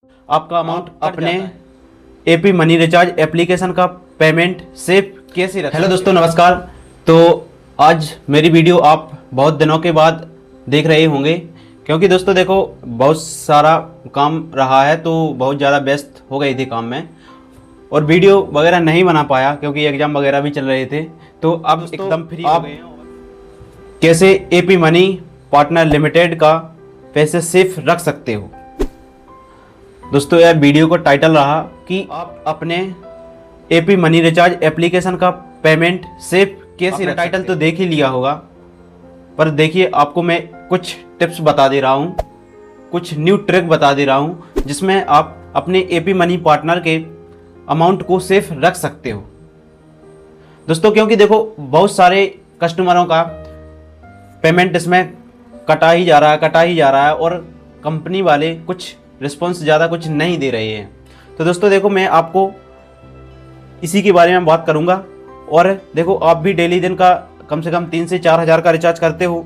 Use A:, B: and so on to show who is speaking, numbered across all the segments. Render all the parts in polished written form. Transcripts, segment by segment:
A: आपका अमाउंट अपने AP money recharge application का पेमेंट सेफ कैसे रखें। हेलो दोस्तों, नमस्कार। तो आज मेरी वीडियो आप बहुत दिनों के बाद देख रहे होंगे, क्योंकि दोस्तों देखो बहुत सारा काम रहा है, तो बहुत ज़्यादा व्यस्त हो गई थी काम में और वीडियो वगैरह नहीं बना पाया क्योंकि एग्ज़ाम वगैरह भी चल रहे थे। तो अब एकदम फ्री हो गए। कैसे एपी मनी पार्टनर लिमिटेड का पैसे सेफ रख सकते हो। दोस्तों यह वीडियो का टाइटल रहा कि आप अपने एपी मनी रिचार्ज एप्लीकेशन का पेमेंट सेफ कैसे रख। टाइटल तो देख ही लिया होगा, पर देखिए आपको मैं कुछ टिप्स बता दे रहा हूँ, कुछ न्यू ट्रिक बता दे रहा हूँ जिसमें आप अपने एपी मनी पार्टनर के अमाउंट को सेफ रख सकते हो। दोस्तों क्योंकि देखो बहुत सारे कस्टमरों का पेमेंट इसमें कटा ही जा रहा है और कंपनी वाले कुछ रिस्पॉन्स ज़्यादा कुछ नहीं दे रहे हैं। तो दोस्तों देखो मैं आपको इसी के बारे में बात करूंगा। और देखो आप भी डेली दिन का कम से कम 3 से 4 हज़ार का रिचार्ज करते हो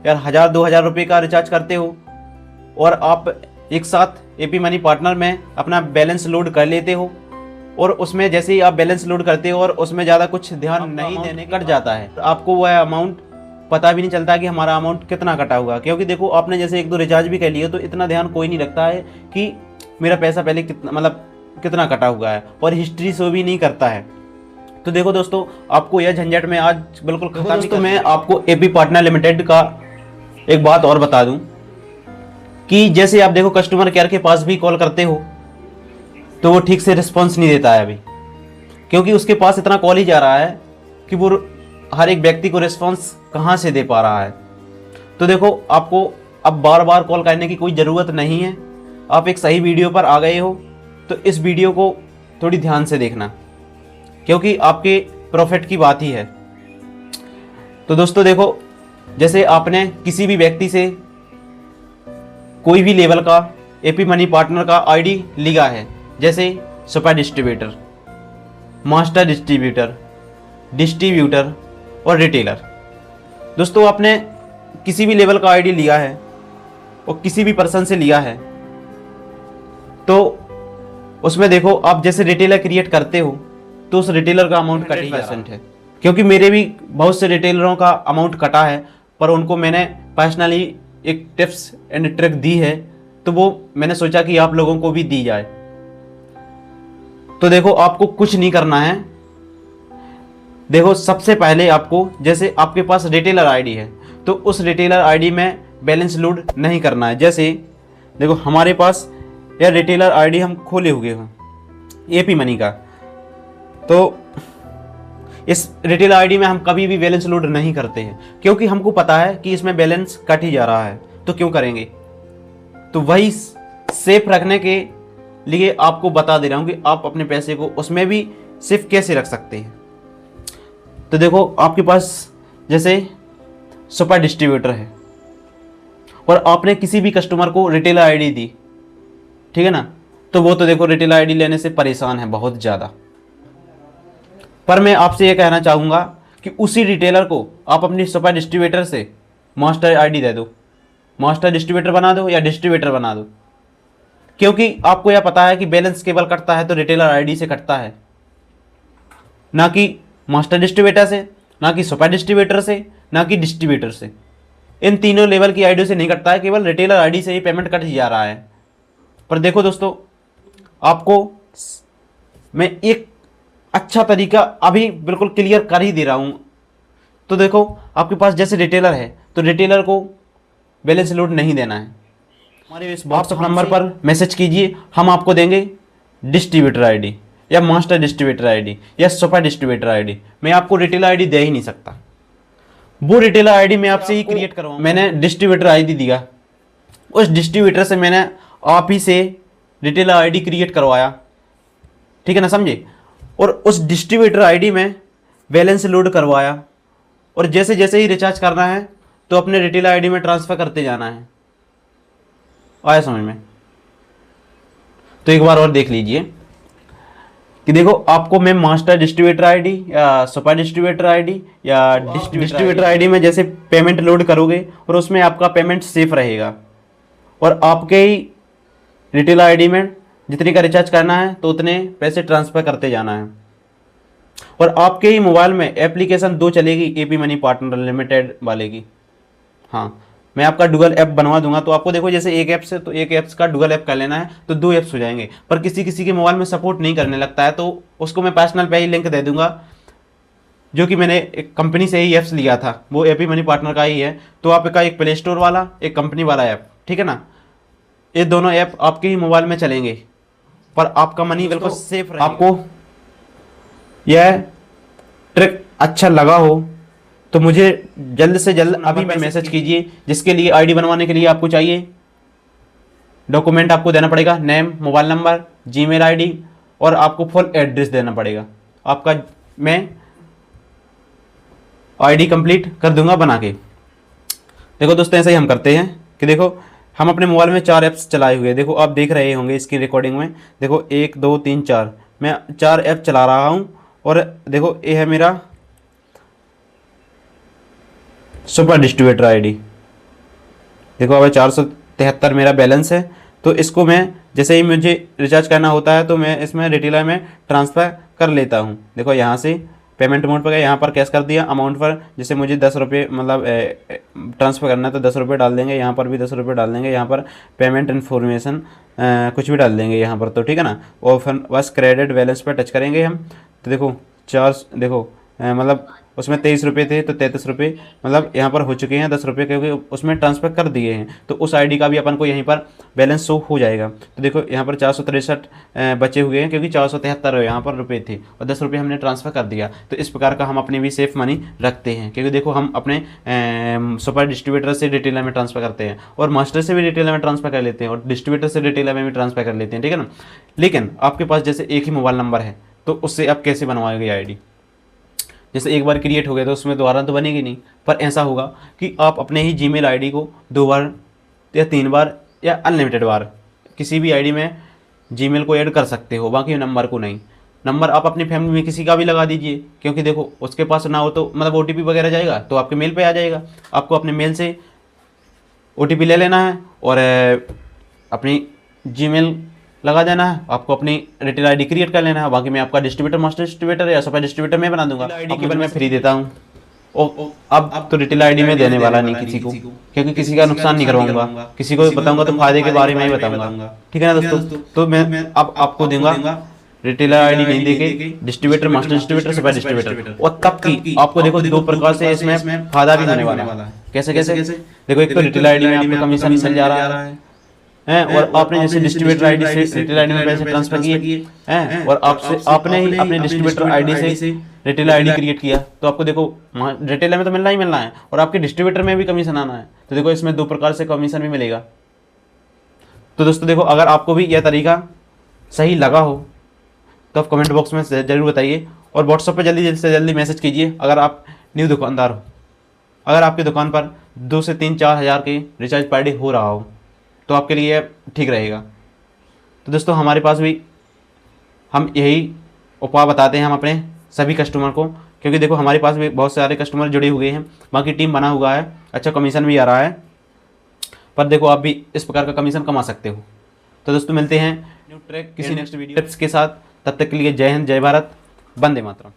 A: या 1000-2000 रुपये का रिचार्ज करते हो, और आप एक साथ एपी मनी पार्टनर में अपना बैलेंस लोड कर लेते हो, और उसमें जैसे ही आप बैलेंस लोड करते हो और उसमें ज़्यादा कुछ ध्यान नहीं देने कट जाता है, तो आपको वह अमाउंट पता भी नहीं चलता कि हमारा अमाउंट कितना कटा हुआ। क्योंकि देखो आपने जैसे 1-2 रिचार्ज भी कर लिए तो इतना ध्यान कोई नहीं रखता है कि मेरा पैसा पहले कितना कटा हुआ है, और हिस्ट्री शो भी नहीं करता है। तो देखो दोस्तों आपको यह झंझट में आज बिल्कुल खत्म। दोस्तों मैं आपको एपी पार्टनर लिमिटेड का एक बात और बता दूं कि जैसे आप देखो कस्टमर केयर के पास भी कॉल करते हो तो वो ठीक से रिस्पॉन्स नहीं देता है अभी, क्योंकि उसके पास इतना कॉल ही जा रहा है कि वो हर एक व्यक्ति को रिस्पॉन्स कहाँ से दे पा रहा है। तो देखो आपको अब बार बार कॉल करने की कोई ज़रूरत नहीं है। आप एक सही वीडियो पर आ गए हो तो इस वीडियो को थोड़ी ध्यान से देखना, क्योंकि आपके प्रॉफिट की बात ही है। तो दोस्तों देखो जैसे आपने किसी भी व्यक्ति से कोई भी लेवल का एपी मनी पार्टनर का आईडी लिया है, जैसे सुपर डिस्ट्रीब्यूटर, मास्टर डिस्ट्रीब्यूटर और रिटेलर। दोस्तों आपने किसी भी लेवल का आईडी लिया है और किसी भी पर्सन से लिया है, तो उसमें देखो आप जैसे रिटेलर क्रिएट करते हो तो उस रिटेलर का अमाउंट 30% है। क्योंकि मेरे भी बहुत से रिटेलरों का अमाउंट कटा है, पर उनको मैंने पर्सनली एक टिप्स एंड ट्रिक दी है, तो वो मैंने सोचा कि आप लोगों को भी दी जाए। तो देखो आपको कुछ नहीं करना है। देखो सबसे पहले आपको, जैसे आपके पास रिटेलर आईडी है तो उस रिटेलर आईडी में बैलेंस लोड नहीं करना है। जैसे देखो हमारे पास यह रिटेलर आईडी हम खोले हुए हैं एपी मनी का, तो इस रिटेलर आईडी में हम कभी भी बैलेंस लोड नहीं करते हैं, क्योंकि हमको पता है कि इसमें बैलेंस कट ही जा रहा है, तो क्यों करेंगे। तो वही सेफ रखने के लिए आपको बता दे रहा हूँ कि आप अपने पैसे को उसमें भी सेफ कैसे रख सकते हैं। तो देखो आपके पास जैसे सुपर डिस्ट्रीब्यूटर है और आपने किसी भी कस्टमर को रिटेलर आईडी दी, ठीक है ना, तो वो तो देखो रिटेलर आईडी लेने से परेशान है बहुत ज़्यादा। पर मैं आपसे ये कहना चाहूँगा कि उसी रिटेलर को आप अपनी सुपर डिस्ट्रीब्यूटर से मास्टर आईडी दे दो, मास्टर डिस्ट्रीब्यूटर बना दो या डिस्ट्रीब्यूटर बना दो, क्योंकि आपको यह पता है कि बैलेंस केवल कटता है तो रिटेलर आईडी से कटता है, ना कि मास्टर डिस्ट्रीब्यूटर से, ना कि सुपर डिस्ट्रीब्यूटर से, ना कि डिस्ट्रीब्यूटर से। इन तीनों लेवल की आईडी से नहीं कटता है, केवल रिटेलर आईडी से ही पेमेंट कट जा रहा है। पर देखो दोस्तों आपको मैं एक अच्छा तरीका अभी बिल्कुल क्लियर कर ही दे रहा हूँ। तो देखो आपके पास जैसे रिटेलर है तो रिटेलर को बैलेंस लोड नहीं देना है। हमारे इस व्हाट्सएप नंबर पर मैसेज कीजिए, हम आपको देंगे डिस्ट्रीब्यूटर आईडी या मास्टर डिस्ट्रीब्यूटर आईडी या सुपर डिस्ट्रीब्यूटर आईडी। मैं आपको रिटेलर आईडी दे ही नहीं सकता, वो रिटेलर आईडी मैं आपसे ही क्रिएट करवाऊँ। मैंने डिस्ट्रीब्यूटर आईडी दिया, उस डिस्ट्रीब्यूटर से मैंने आप ही से रिटेलर आईडी क्रिएट करवाया, ठीक है ना, समझे। और उस डिस्ट्रीब्यूटर आईडी में बैलेंस लोड करवाया, और जैसे जैसे ही रिचार्ज करना है तो अपने रिटेलर आईडी में ट्रांसफ़र करते जाना है। आया समझ में। तो एक बार और देख लीजिए कि देखो आपको मैं मास्टर डिस्ट्रीब्यूटर आईडी या सुपर डिस्ट्रीब्यूटर आईडी या डिस्ट्रीब्यूटर आईडी में जैसे पेमेंट लोड करोगे और उसमें आपका पेमेंट सेफ रहेगा और आपके ही रिटेल आईडी में जितने का रिचार्ज करना है तो उतने पैसे ट्रांसफ़र करते जाना है। और आपके ही मोबाइल में एप्लीकेशन 2 चलेगी एपी मनी पार्टनर लिमिटेड वाले की। हाँ, मैं आपका डुअल ऐप बनवा दूंगा। तो आपको देखो जैसे एक ऐप से तो एक ऐप्स का डुअल ऐप कर लेना है तो 2 ऐप्स हो जाएंगे। पर किसी किसी के मोबाइल में सपोर्ट नहीं करने लगता है तो उसको मैं पर्सनल पे ही लिंक दे दूंगा, जो कि मैंने एक कंपनी से ही ऐप्स लिया था, वो एपी मनी पार्टनर का ही है। तो आपका एक प्ले स्टोर वाला, एक कंपनी वाला ऐप, ठीक है ना। ये दोनों ऐप आपके ही मोबाइल में चलेंगे, पर आपका मनी बिल्कुल सेफ रहेगा। आपको यह ट्रिक अच्छा लगा हो तो मुझे जल्द से जल्द अभी में मैसेज कीजिए, जिसके लिए आईडी बनवाने के लिए आपको चाहिए डॉक्यूमेंट आपको देना पड़ेगा, name, mobile number, Gmail ID और आपको फुल एड्रेस देना पड़ेगा आपका। मैं आईडी कंप्लीट कर दूंगा बना के। देखो दोस्तों, ऐसा ही हम करते हैं कि देखो हम अपने मोबाइल में 4 ऐप्स चलाए हुए हैं। देखो आप देख रहे होंगे इसकी रिकॉर्डिंग में, देखो 1 2 3 4, मैं 4 ऐप चला रहा हूँ। और देखो ये है मेरा सुपर डिस्ट्रीब्यूटर आईडी। देखो अब 473 मेरा बैलेंस है। तो इसको मैं जैसे ही मुझे रिचार्ज करना होता है तो मैं इसमें रिटेलर में ट्रांसफ़र कर लेता हूँ। देखो यहाँ से पेमेंट मोड पर गया, यहाँ पर कैश कर दिया अमाउंट पर, जैसे मुझे 10 रुपये मतलब ट्रांसफ़र करना है तो 10 रुपये डाल देंगे, यहाँ पर भी 10 रुपये डाल देंगे, यहाँ पर पेमेंट इन्फॉर्मेशन कुछ भी डाल देंगे यहाँ पर, तो ठीक है ना। और फिर बस क्रेडिट बैलेंस पर टच करेंगे हम। तो देखो 4 देखो मतलब उसमें 23 रुपये थे तो 33 रुपये मतलब यहाँ पर हो चुके हैं 10 रुपये, क्योंकि उसमें ट्रांसफ़र कर दिए हैं। तो उस आईडी का भी अपन को यहीं पर बैलेंस शो हो जाएगा। तो देखो यहाँ पर 463 बचे हुए हैं, क्योंकि 473 यहाँ पर रुपये थे और 10 रुपये हमने ट्रांसफ़र कर दिया। तो इस प्रकार का हम अपनी भी सेफ मनी रखते हैं, क्योंकि देखो हम अपने सुपर डिस्ट्रीब्यूटर से रिटेलर में ट्रांसफ़र करते हैं और मास्टर से भी रिटेलर में ट्रांसफ़र कर लेते हैं और डिस्ट्रीब्यूटर से रिटेलर में भी ट्रांसफ़र कर लेते हैं, ठीक है ना। लेकिन आपके पास जैसे एक ही मोबाइल नंबर है तो उससे आप कैसे बनवाओगे आईडी? जैसे एक बार क्रिएट हो गया तो उसमें दोबारा तो बनेगी नहीं, पर ऐसा होगा कि आप अपने ही जीमेल आईडी को 2 बार या 3 बार या अनलिमिटेड बार किसी भी आईडी में जीमेल को ऐड कर सकते हो, बाकी नंबर को नहीं। नंबर आप अपनी फैमिली में किसी का भी लगा दीजिए, क्योंकि देखो उसके पास ना हो तो मतलब ओटीपी वगैरह जाएगा तो आपके मेल पे आ जाएगा। आपको अपने मेल से ओटीपी ले लेना है और अपनी जीमेल लगा देना है। आपको अपनी रिटेल आईडी क्रिएट कर लेना है। बाकी मैं आपका डिस्ट्रीब्यूटर, मास्टर डिस्ट्रीब्यूटर या सुपर डिस्ट्रीब्यूटर में बना दूंगा। आईडी केवल मैं फ्री देता हूँ। अब तो रिटेल आईडी में देने वाला नहीं किसी को, क्योंकि किसी का नुकसान नहीं करवाऊंगा। किसी को बताऊंगा तो फायदे के बारे में ही बताऊंगा, ठीक है ना दोस्तों। तो मैं अब आपको दूंगा रिटेलर आईडी नहीं देके distributor, master distributor, super distributor. और तब की आपको देखो 2 प्रकार से इसमें फायदा भी होने वाला है। कैसे कैसे? देखो एक तो रिटेल आईडी में आपको कमीशन मिल जा रहा है और आपने जैसे डिस्ट्रीब्यूटर आईडी से रिटेल आईडी में पैसे ट्रांसफर किए हैं और आपने ही अपने डिस्ट्रीब्यूटर आईडी से रिटेल आईडी क्रिएट किया, तो आपको देखो रिटेलर में तो मिलना ही मिलना है और आपके डिस्ट्रीब्यूटर में भी कमीशन आना है। तो देखो इसमें 2 प्रकार से कमीशन भी मिलेगा। तो दोस्तों देखो, अगर आपको भी यह तरीका सही लगा हो तो आप कमेंट बॉक्स में ज़रूर बताइए और व्हाट्सएप पर जल्दी से जल्दी मैसेज कीजिए अगर आप न्यू दुकानदार हो। अगर आपकी दुकान पर 2 से 3-4 हज़ार के रिचार्ज पर डे हो रहा हो तो आपके लिए ठीक रहेगा। तो दोस्तों हमारे पास भी हम यही उपाय बताते हैं हम अपने सभी कस्टमर को, क्योंकि देखो हमारे पास भी बहुत सारे कस्टमर जुड़े हुए हैं, बाकी टीम बना हुआ है, अच्छा कमीशन भी आ रहा है। पर देखो आप भी इस प्रकार का कमीशन कमा सकते हो। तो दोस्तों मिलते हैं न्यू ट्रैक किसी नेक्स्ट वीडियो टिप्स के साथ। तब तक के लिए जय हिंद, जय भारत, वंदे मातरम।